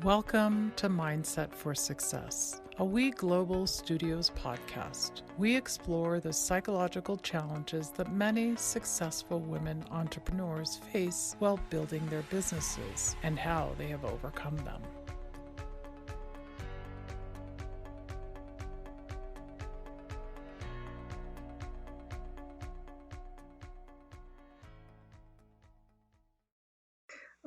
Welcome to Mindset for Success, a We Global Studios podcast. We explore the psychological challenges that many successful women entrepreneurs face while building their businesses and how they have overcome them.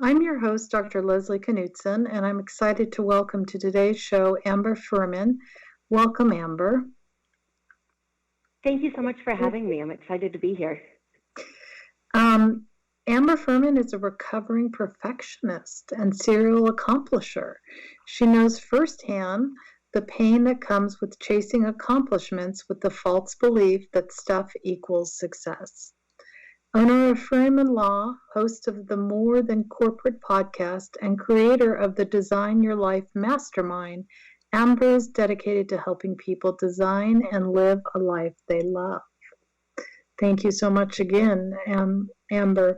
I'm your host, Dr. Leslie Knutson, and I'm excited to welcome to today's show Amber Furiman. Welcome, Amber. Thank you so much for having me. I'm excited to be here. Amber Furiman is a recovering perfectionist and serial accomplisher. She knows firsthand the pain that comes with chasing accomplishments with the false belief that stuff equals success. Owner of Furiman Law, host of the More Than Corporate podcast, and creator of the Design Your Life Mastermind, Amber is dedicated to helping people design and live a life they love. Thank you so much again, Amber.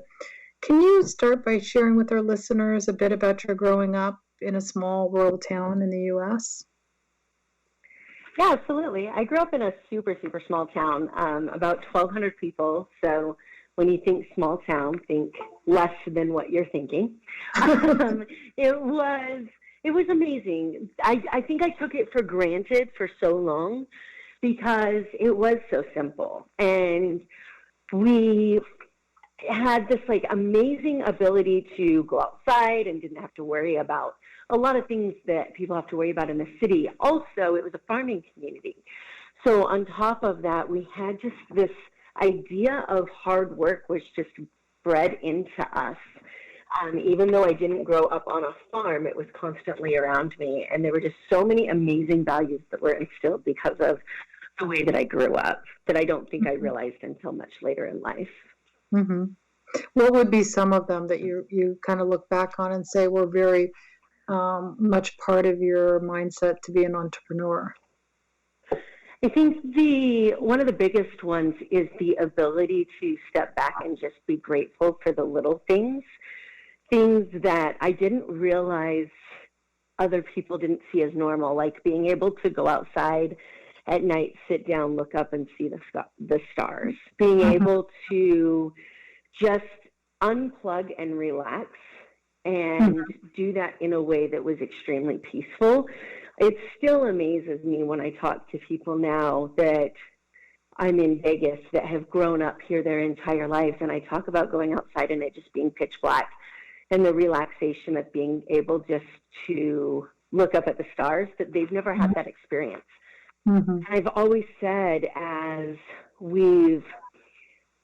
Can you start by sharing with our listeners a bit about your growing up in a small rural town in the U.S.? Yeah, absolutely. I grew up in a super small town, about 1,200 people, so when you think small town, think less than what you're thinking. It was amazing. I think I took it for granted for so long because it was so simple. And we had this amazing ability to go outside and didn't have to worry about a lot of things that people have to worry about in the city. Also, it was a farming community. So on top of that, we had just this idea of hard work was just bred into us. Even though I didn't grow up on a farm, it was constantly around me. And there were just so many amazing values that were instilled because of the way that I grew up that I don't think I realized until much later in life. Mm-hmm. What would be some of them that you kind of look back on and say were very much part of your mindset to be an entrepreneur? I think one of the biggest ones is the ability to step back and just be grateful for the little things that I didn't realize other people didn't see as normal, like being able to go outside at night, sit down, look up and see the stars, being able to just unplug and relax and do that in a way that was extremely peaceful. It still amazes me when I talk to people now that I'm in Vegas that have grown up here their entire lives, and I talk about going outside and it just being pitch black and the relaxation of being able just to look up at the stars, that they've never had that experience. Mm-hmm. I've always said, as we've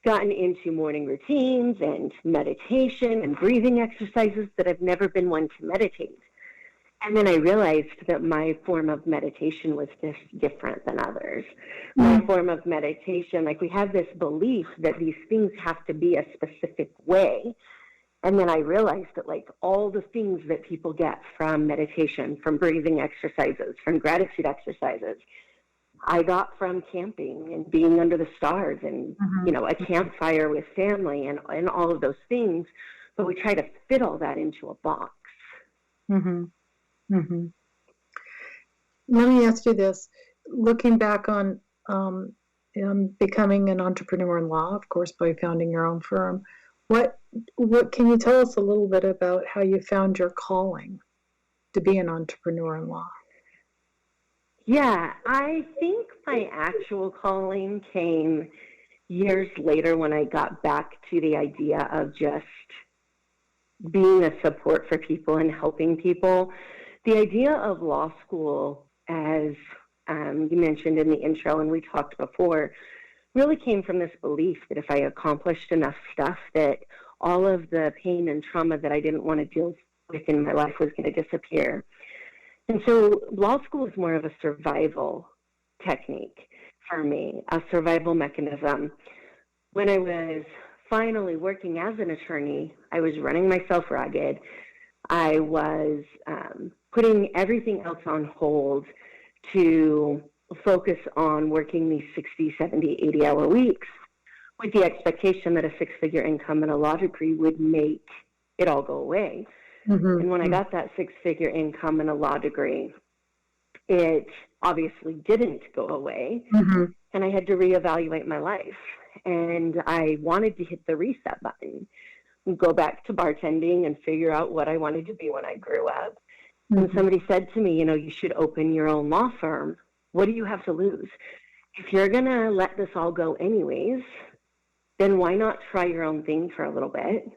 gotten into morning routines and meditation and breathing exercises, that I've never been one to meditate. And then I realized that my form of meditation was just different than others. My form of meditation, we have this belief that these things have to be a specific way. And then I realized that all the things that people get from meditation, from breathing exercises, from gratitude exercises, I got from camping and being under the stars and, a campfire with family and all of those things. But we try to fit all that into a box. Mm-hmm. Mm-hmm. Let me ask you this. Looking back on becoming an entrepreneur in law, of course, by founding your own firm, what can you tell us a little bit about how you found your calling to be an entrepreneur in law? Yeah, I think my actual calling came years later when I got back to the idea of just being a support for people and helping people. The idea of law school, as you mentioned in the intro and we talked before, really came from this belief that if I accomplished enough stuff, that all of the pain and trauma that I didn't want to deal with in my life was going to disappear. And so law school is more of a survival technique for me, a survival mechanism. When I was finally working as an attorney, I was running myself ragged. I was putting everything else on hold to focus on working these 60, 70, 80-hour weeks with the expectation that a six-figure income and a law degree would make it all go away. Mm-hmm. And when I got that six-figure income and a law degree, it obviously didn't go away. Mm-hmm. And I had to reevaluate my life. And I wanted to hit the reset button and go back to bartending and figure out what I wanted to be when I grew up. Mm-hmm. And somebody said to me, you should open your own law firm. What do you have to lose? If you're going to let this all go anyways, then why not try your own thing for a little bit?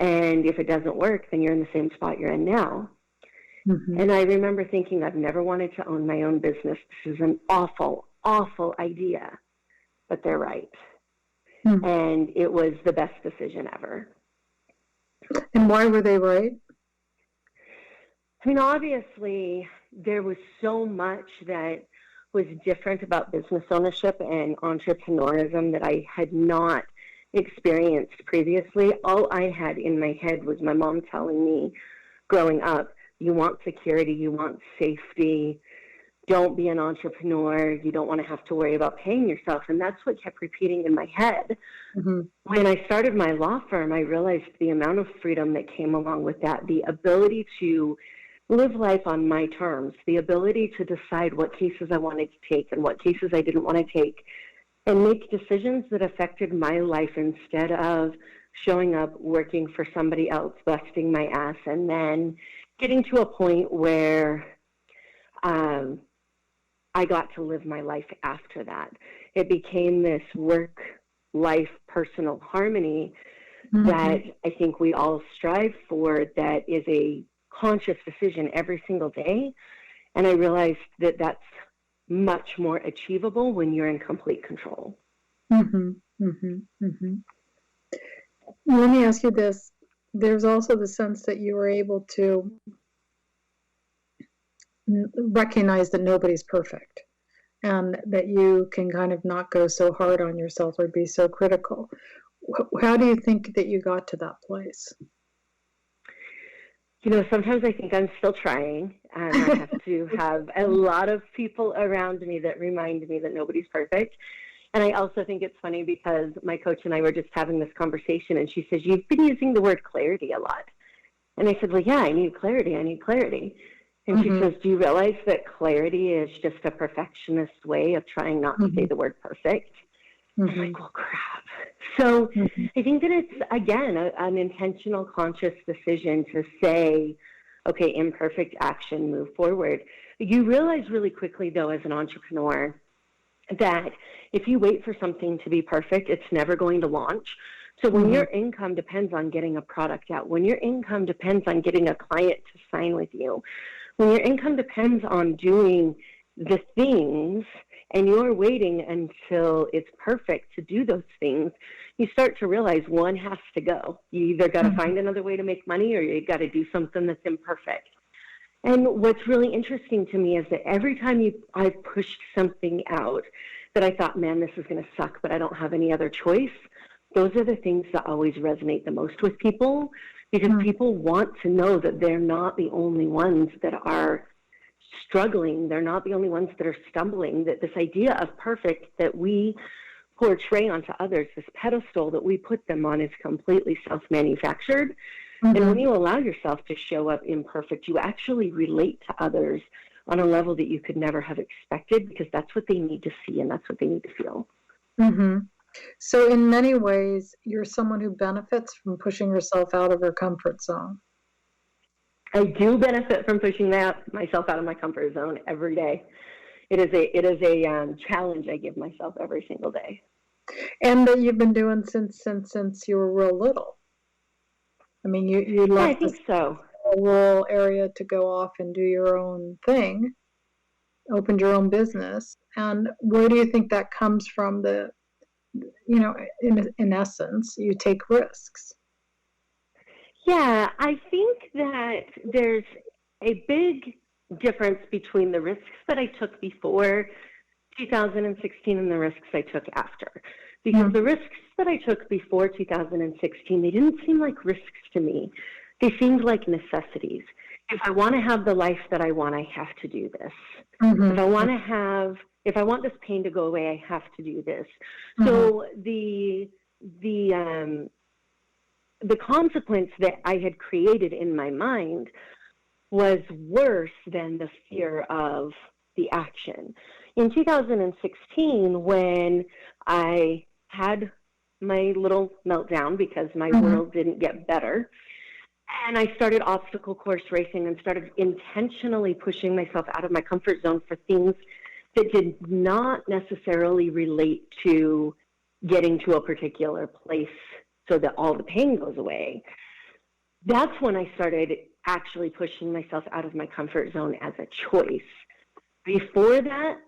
And if it doesn't work, then you're in the same spot you're in now. Mm-hmm. And I remember thinking, I've never wanted to own my own business. This is an awful, awful idea. But they're right. Mm-hmm. And it was the best decision ever. And why were they right? I mean, obviously, there was so much that was different about business ownership and entrepreneurism that I had not experienced previously. All I had in my head was my mom telling me growing up, you want security, you want safety, don't be an entrepreneur, you don't want to have to worry about paying yourself. And that's what kept repeating in my head. Mm-hmm. When I started my law firm, I realized the amount of freedom that came along with that, the ability to live life on my terms, the ability to decide what cases I wanted to take and what cases I didn't want to take, and make decisions that affected my life instead of showing up, working for somebody else, busting my ass, and then getting to a point where I got to live my life after that. It became this work-life personal harmony Mm-hmm. that I think we all strive for, that is a conscious decision every single day. And I realized that that's much more achievable when you're in complete control. Mm-hmm. Mm-hmm. Mm-hmm. Let me ask you this. There's also the sense that you were able to recognize that nobody's perfect and that you can kind of not go so hard on yourself or be so critical. How do you think that you got to that place? Sometimes I think I'm still trying, and I have to have a lot of people around me that remind me that nobody's perfect. And I also think it's funny because my coach and I were just having this conversation, and she says, you've been using the word clarity a lot. And I said, well, yeah, I need clarity. And she says, do you realize that clarity is just a perfectionist way of trying not to say the word perfect? I'm like, well, crap. So I think that it's, again, an intentional, conscious decision to say, okay, imperfect action, move forward. You realize really quickly, though, as an entrepreneur, that if you wait for something to be perfect, it's never going to launch. So when your income depends on getting a product out, when your income depends on getting a client to sign with you, when your income depends on doing the things and you're waiting until it's perfect to do those things, you start to realize one has to go. You either got to find another way to make money or you got to do something that's imperfect. And what's really interesting to me is that every time I've pushed something out that I thought, man, this is going to suck, but I don't have any other choice, those are the things that always resonate the most with people, because people want to know that they're not the only ones that are struggling. They're not the only ones that are stumbling, that this idea of perfect that we portray onto others, this pedestal that we put them on, is completely self-manufactured. And when you allow yourself to show up imperfect, you actually relate to others on a level that you could never have expected, because that's what they need to see and that's what they need to feel. So in many ways, you're someone who benefits from pushing yourself out of your comfort zone. I do benefit from pushing myself out of my comfort zone every day. It is a challenge I give myself every single day. And that you've been doing since you were real little. I mean, you left a rural area to go off and do your own thing, opened your own business. And where do you think that comes from? In essence, you take risks. Yeah, I think that there's a big difference between the risks that I took before 2016 and the risks I took after. Because the risks that I took before 2016, they didn't seem like risks to me. They seemed like necessities. If I want to have the life that I want, I have to do this. If I want this pain to go away, I have to do this. So the the consequence that I had created in my mind was worse than the fear of the action. In 2016, when I had my little meltdown because my world didn't get better, and I started obstacle course racing and started intentionally pushing myself out of my comfort zone for things that did not necessarily relate to getting to a particular place so that all the pain goes away. That's when I started actually pushing myself out of my comfort zone as a choice. Before that,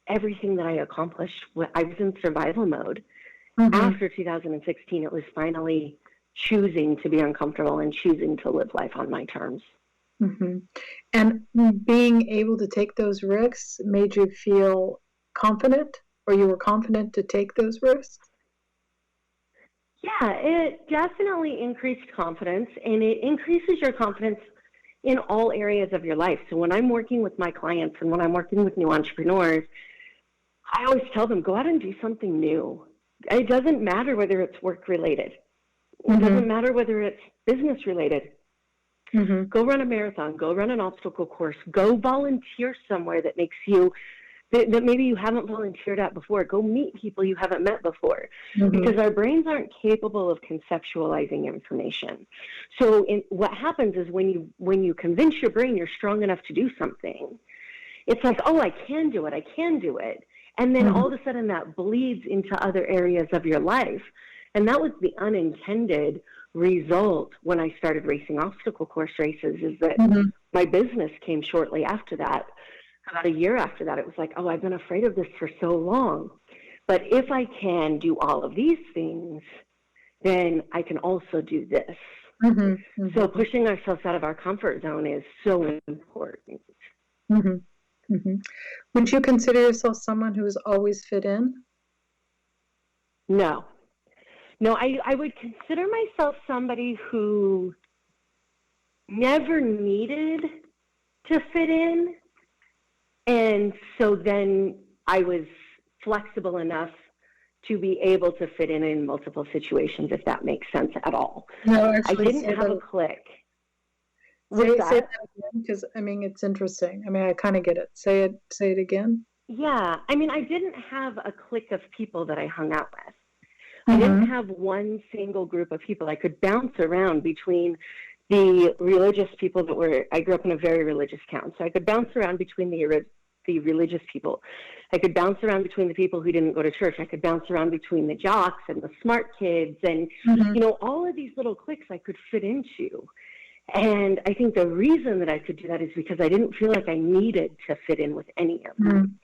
everything that I accomplished, I was in survival mode. After 2016, it was finally choosing to be uncomfortable and choosing to live life on my terms. And being able to take those risks made you feel confident, or you were confident to take those risks? Yeah, it definitely increased confidence, and it increases your confidence in all areas of your life. So when I'm working with my clients and when I'm working with new entrepreneurs, I always tell them, go out and do something new. It doesn't matter whether it's work related. It doesn't matter whether it's business related. Go run a marathon, go run an obstacle course, go volunteer somewhere that makes you, that maybe you haven't volunteered at before. Go meet people you haven't met before, because our brains aren't capable of conceptualizing information. So what happens is when you convince your brain you're strong enough to do something, it's like, oh, I can do it. And then all of a sudden that bleeds into other areas of your life. And that was the unintended result when I started racing obstacle course races, is that my business came shortly after that. About a year after that, it was like, oh, I've been afraid of this for so long. But if I can do all of these things, then I can also do this. So pushing ourselves out of our comfort zone is so important. Would you consider yourself someone who has always fit in? No, I would consider myself somebody who never needed to fit in. And so then I was flexible enough to be able to fit in multiple situations, if that makes sense at all. No, actually, I didn't have a click. Say that again, because I mean, it's interesting. I mean, I kind of get it. Say it again. Yeah, I mean, I didn't have a clique of people that I hung out with. I didn't have one single group of people. I could bounce around between the religious people I grew up in a very religious town, so I could bounce around between the religious people. I could bounce around between the people who didn't go to church. I could bounce around between the jocks and the smart kids, and all of these little cliques I could fit into. And I think the reason that I could do that is because I didn't feel like I needed to fit in with any of them.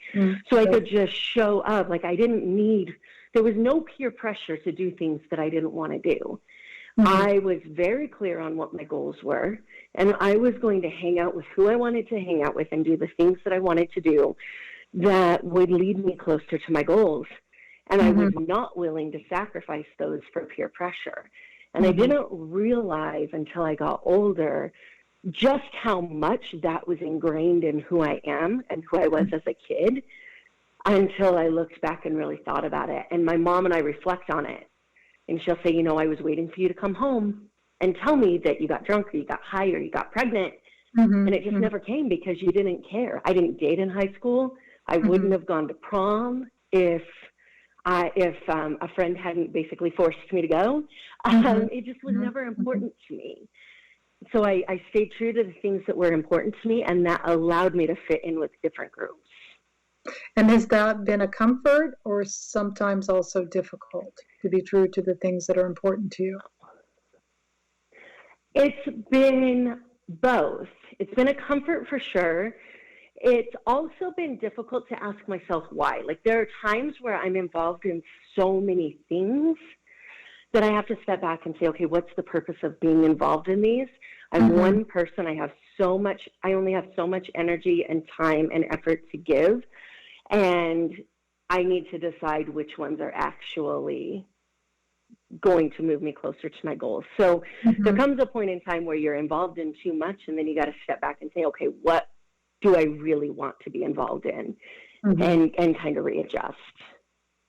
So I could just show up. Like there was no peer pressure to do things that I didn't want to do. I was very clear on what my goals were, and I was going to hang out with who I wanted to hang out with and do the things that I wanted to do that would lead me closer to my goals. And I was not willing to sacrifice those for peer pressure. And I didn't realize until I got older just how much that was ingrained in who I am and who I was as a kid, until I looked back and really thought about it. And my mom and I reflect on it. And she'll say, I was waiting for you to come home and tell me that you got drunk or you got high or you got pregnant. And it just never came because you didn't care. I didn't date in high school. I wouldn't have gone to prom if a friend hadn't basically forced me to go. It just was never important to me. So I stayed true to the things that were important to me, and that allowed me to fit in with different groups. And has that been a comfort or sometimes also difficult to be true to the things that are important to you? It's been both. It's been a comfort for sure. It's also been difficult to ask myself why. Like, there are times where I'm involved in so many things that I have to step back and say, okay, what's the purpose of being involved in these? I'm one person. I only have so much energy and time and effort to give. And I need to decide which ones are actually going to move me closer to my goals. So there comes a point in time where you're involved in too much, and then you got to step back and say, okay, what do I really want to be involved in? And kind of readjust.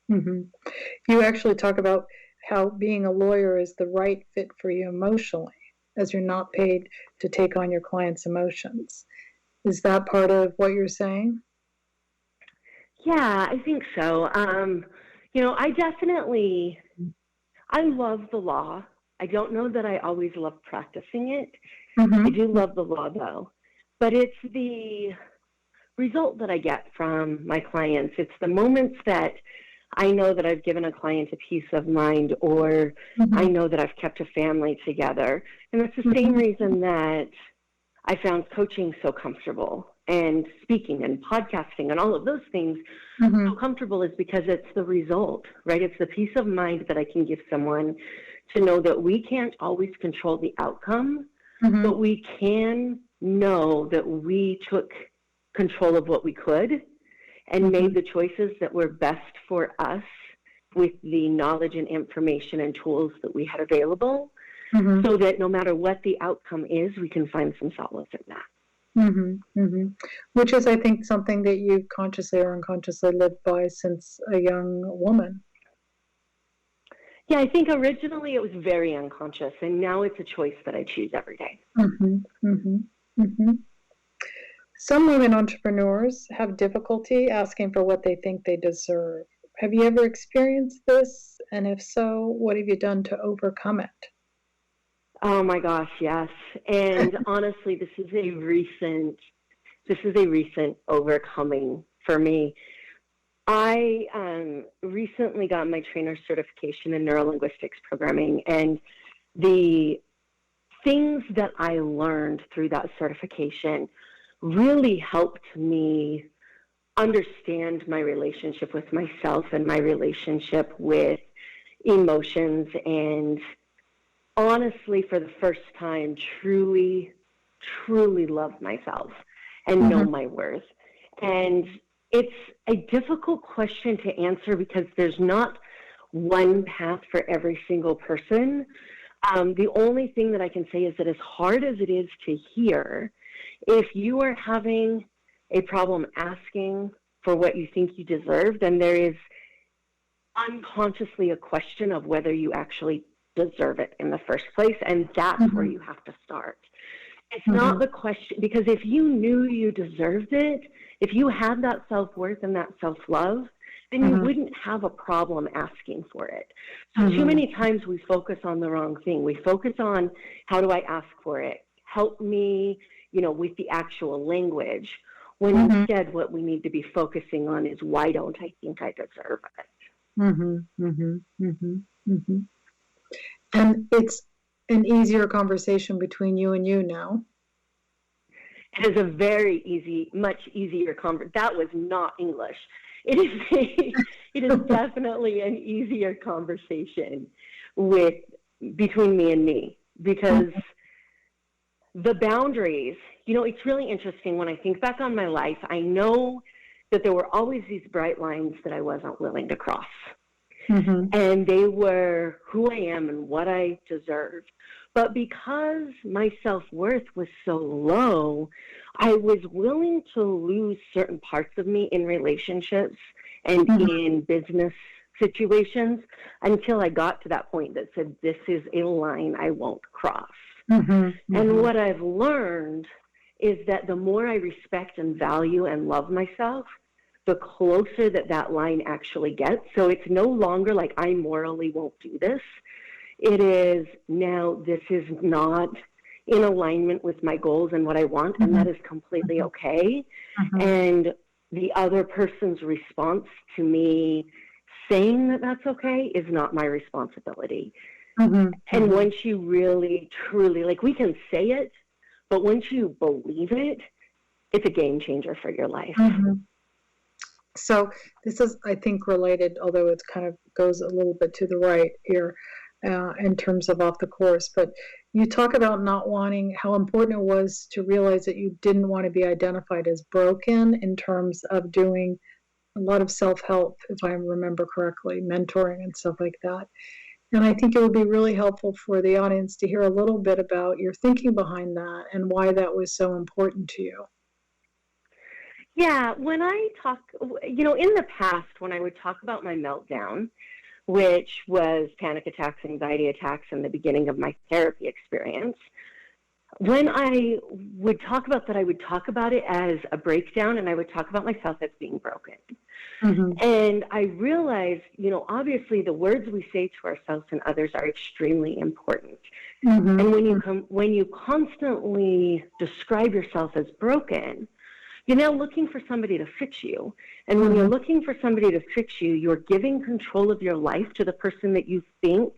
You actually talk about how being a lawyer is the right fit for you emotionally, as you're not paid to take on your client's emotions. Is that part of what you're saying? Yeah, I think so. I love the law. I don't know that I always love practicing it. I do love the law, though. But it's the result that I get from my clients. It's the moments that I know that I've given a client a peace of mind, or I know that I've kept a family together. And that's the same reason that I found coaching so comfortable, and speaking and podcasting and all of those things so comfortable, is because it's the result, right? It's the peace of mind that I can give someone to know that we can't always control the outcome, but we can know that we took control of what we could and made the choices that were best for us with the knowledge and information and tools that we had available, so that no matter what the outcome is, we can find some solace in that. Which is, I think, something that you've consciously or unconsciously lived by since a young woman. Yeah, I think originally it was very unconscious, and now it's a choice that I choose every day. Some women entrepreneurs have difficulty asking for what they think they deserve. Have you ever experienced this? And if so, what have you done to overcome it? Oh my gosh, yes. And honestly, this is a recent overcoming for me. I recently got my trainer certification in neurolinguistics programming, and the things that I learned through that certification really helped me understand my relationship with myself and my relationship with emotions, and honestly, for the first time, truly love myself and know my worth. And it's a difficult question to answer because there's not one path for every single person. The only thing that I can say is that as hard as it is to hear, if you are having a problem asking for what you think you deserve, then there is unconsciously a question of whether you actually deserve it in the first place, and that's where you have to start. It's not the question, because if you knew you deserved it, if you had that self-worth and that self-love, then you wouldn't have a problem asking for it. So too many times we focus on the wrong thing. We focus on, how do I ask for it? Help me, with the actual language, when instead what we need to be focusing on is, why don't I think I deserve it? And it's an easier conversation between you and you now. It is a very easy, much easier conversation. That was not English. It is definitely an easier conversation between me and me, because the boundaries, it's really interesting. When I think back on my life, I know that there were always these bright lines that I wasn't willing to cross. And they were who I am and what I deserved. But because my self-worth was so low, I was willing to lose certain parts of me in relationships and in business situations until I got to that point that said, this is a line I won't cross. And what I've learned is that the more I respect and value and love myself, the closer that line actually gets. So it's no longer like I morally won't do this. It is now, this is not in alignment with my goals and what I want, and that is completely okay. And the other person's response to me saying that that's okay is not my responsibility. And once you really, truly, we can say it, but once you believe it, it's a game changer for your life. So this is, I think, related, although it kind of goes a little bit to the right here in terms of off the course. But you talk about not wanting, how important it was to realize that you didn't want to be identified as broken in terms of doing a lot of self-help, if I remember correctly, mentoring and stuff like that. And I think it would be really helpful for the audience to hear a little bit about your thinking behind that and why that was so important to you. Yeah, when I talk, in the past, when I would talk about my meltdown, which was panic attacks, anxiety attacks in the beginning of my therapy experience. When I would talk about that, I would talk about it as a breakdown, and I would talk about myself as being broken. Mm-hmm. And I realized, obviously the words we say to ourselves and others are extremely important. Mm-hmm. And when you constantly describe yourself as broken, you're now looking for somebody to fix you. And when you're looking for somebody to fix you, you're giving control of your life to the person that you think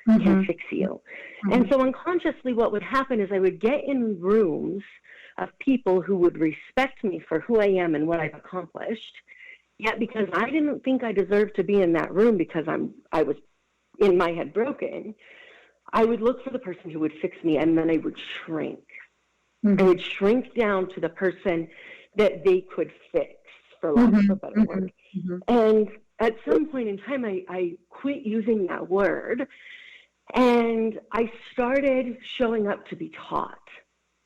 can fix you. And so unconsciously what would happen is I would get in rooms of people who would respect me for who I am and what I've accomplished. Yet because I didn't think I deserved to be in that room because I was in my head broken, I would look for the person who would fix me, and then I would shrink. I would shrink down to the person that they could fix, for lack of a better word. And at some point in time, I quit using that word, and I started showing up to be taught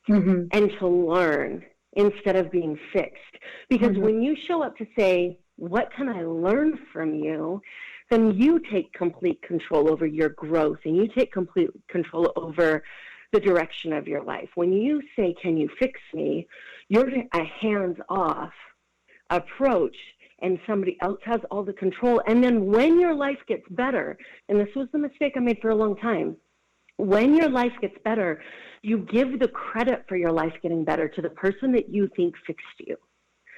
and to learn instead of being fixed. Because when you show up to say, what can I learn from you? Then you take complete control over your growth, and you take complete control over the direction of your life. When you say, can you fix me? You're a hands-off approach, and somebody else has all the control. And then when your life gets better, and this was the mistake I made for a long time, when your life gets better, you give the credit for your life getting better to the person that you think fixed you,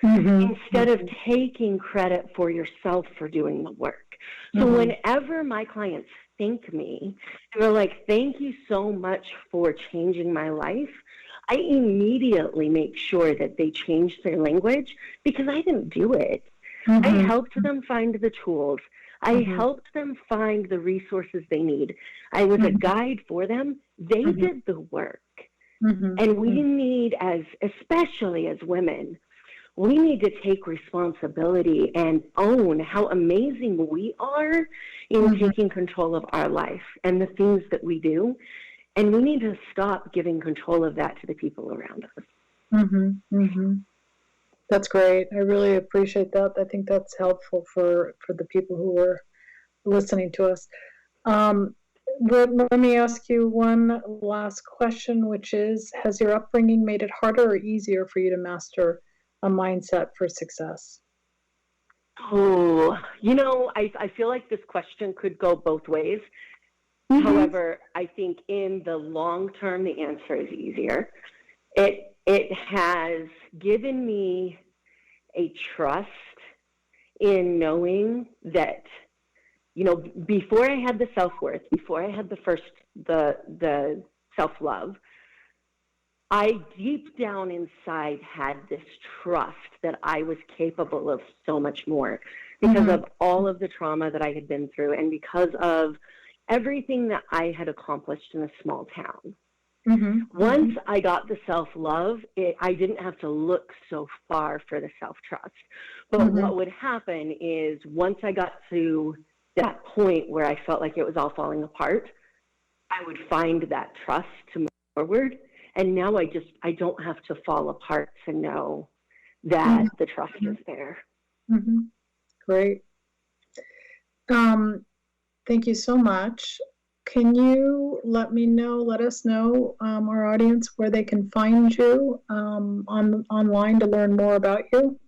instead of taking credit for yourself for doing the work. So whenever my clients thank me, and they're like, thank you so much for changing my life, I immediately make sure that they change their language, because I didn't do it. I helped them find the tools. I helped them find the resources they need. I was a guide for them. They did the work. And we need, especially as women, we need to take responsibility and own how amazing we are in taking control of our life and the things that we do. And we need to stop giving control of that to the people around us. That's great. I really appreciate that. I think that's helpful for the people who are listening to us. Let me ask you one last question, which is, has your upbringing made it harder or easier for you to master a mindset for success? Oh, I feel like this question could go both ways. However, I think in the long term, the answer is easier. It has given me a trust in knowing that, before I had the self-worth, before I had the self-love, I deep down inside had this trust that I was capable of so much more because of all of the trauma that I had been through, and because of everything that I had accomplished in a small town. Once I got the self-love, I didn't have to look so far for the self-trust. But what would happen is, once I got to that point where I felt like it was all falling apart, I would find that trust to move forward. And now I don't have to fall apart to know that the trust is there. Great. Thank you so much. Can you let us know, our audience, where they can find you online to learn more about you?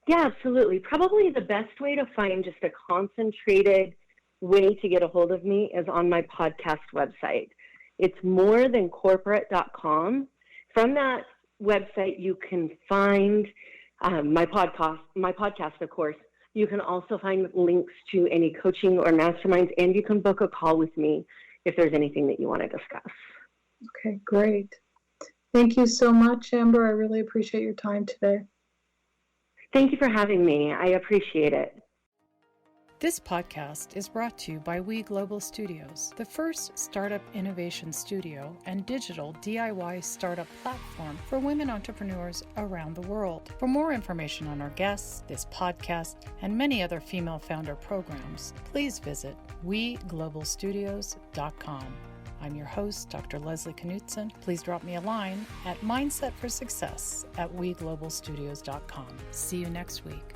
Yeah, absolutely. Probably the best way to find just a concentrated way to get a hold of me is on my podcast website. It's morethancorporate.com. From that website, you can find my podcast, of course. You can also find links to any coaching or masterminds, and you can book a call with me if there's anything that you want to discuss. Okay, great. Thank you so much, Amber. I really appreciate your time today. Thank you for having me. I appreciate it. This podcast is brought to you by We Global Studios, the first startup innovation studio and digital DIY startup platform for women entrepreneurs around the world. For more information on our guests, this podcast, and many other female founder programs, please visit weglobalstudios.com. I'm your host, Dr. Leslie Knutson. Please drop me a line at mindsetforsuccess@weglobalstudios.com. See you next week.